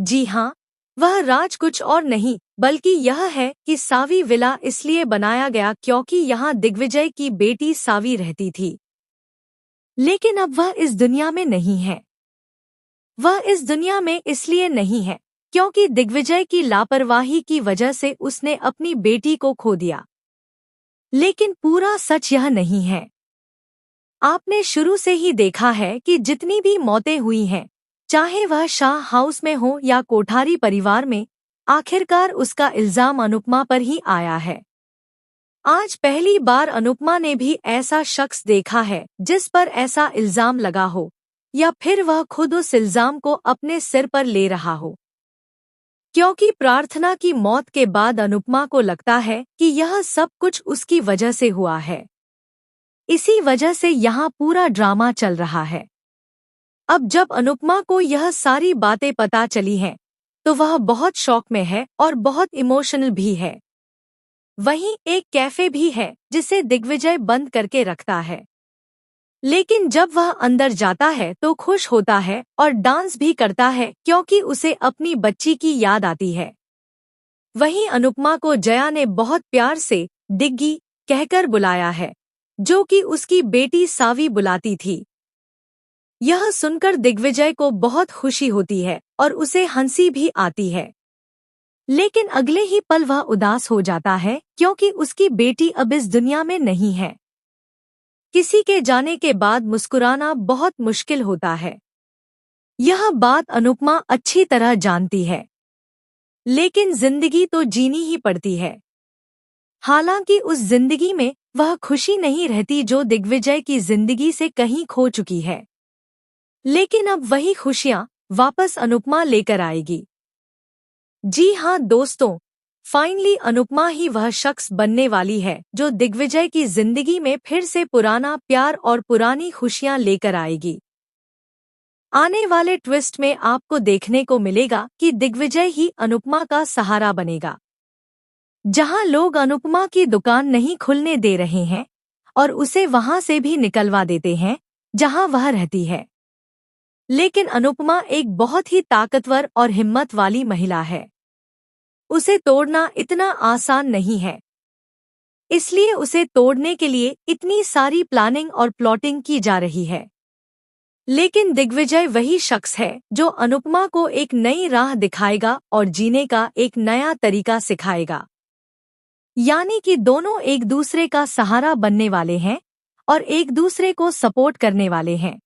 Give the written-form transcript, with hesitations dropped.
जी हाँ, वह राज कुछ और नहीं बल्कि यह है कि सावी विला इसलिए बनाया गया क्योंकि यहाँ दिग्विजय की बेटी सावी रहती थी। लेकिन अब वह इस दुनिया में नहीं है। वह इस दुनिया में इसलिए नहीं है क्योंकि दिग्विजय की लापरवाही की वजह से उसने अपनी बेटी को खो दिया। लेकिन पूरा सच यह नहीं है। आपने शुरू से ही देखा है कि जितनी भी मौतें हुई हैं, चाहे वह शाह हाउस में हो या कोठारी परिवार में, आखिरकार उसका इल्जाम अनुपमा पर ही आया है। आज पहली बार अनुपमा ने भी ऐसा शख्स देखा है जिस पर ऐसा इल्जाम लगा हो, या फिर वह खुद उस इल्जाम को अपने सिर पर ले रहा हो। क्योंकि प्रार्थना की मौत के बाद अनुपमा को लगता है कि यह सब कुछ उसकी वजह से हुआ है। इसी वजह से यहाँ पूरा ड्रामा चल रहा है। अब जब अनुपमा को यह सारी बातें पता चली हैं, तो वह बहुत शॉक में है और बहुत इमोशनल भी है। वहीं एक कैफे भी है जिसे दिग्विजय बंद करके रखता है। लेकिन जब वह अंदर जाता है तो खुश होता है और डांस भी करता है क्योंकि उसे अपनी बच्ची की याद आती है। वहीं अनुपमा को जया ने बहुत प्यार से डिग्गी कहकर बुलाया है, जो कि उसकी बेटी सावी बुलाती थी। यह सुनकर दिग्विजय को बहुत खुशी होती है और उसे हंसी भी आती है। लेकिन अगले ही पल वह उदास हो जाता है क्योंकि उसकी बेटी अब इस दुनिया में नहीं है। किसी के जाने के बाद मुस्कुराना बहुत मुश्किल होता है। यह बात अनुपमा अच्छी तरह जानती है। लेकिन जिंदगी तो जीनी ही पड़ती है। हालांकि उस जिंदगी में वह खुशी नहीं रहती जो दिग्विजय की जिंदगी से कहीं खो चुकी है। लेकिन अब वही खुशियां वापस अनुपमा लेकर आएगी। जी हाँ दोस्तों, फाइनली अनुपमा ही वह शख्स बनने वाली है जो दिग्विजय की जिंदगी में फिर से पुराना प्यार और पुरानी खुशियां लेकर आएगी। आने वाले ट्विस्ट में आपको देखने को मिलेगा कि दिग्विजय ही अनुपमा का सहारा बनेगा। जहां लोग अनुपमा की दुकान नहीं खुलने दे रहे हैं और उसे वहां से भी निकलवा देते हैं जहां वह रहती है। लेकिन अनुपमा एक बहुत ही ताकतवर और हिम्मत वाली महिला है। उसे तोड़ना इतना आसान नहीं है। इसलिए उसे तोड़ने के लिए इतनी सारी प्लानिंग और प्लॉटिंग की जा रही है। लेकिन दिग्विजय वही शख्स है जो अनुपमा को एक नई राह दिखाएगा और जीने का एक नया तरीका सिखाएगा। यानी कि दोनों एक दूसरे का सहारा बनने वाले हैं और एक दूसरे को सपोर्ट करने वाले हैं।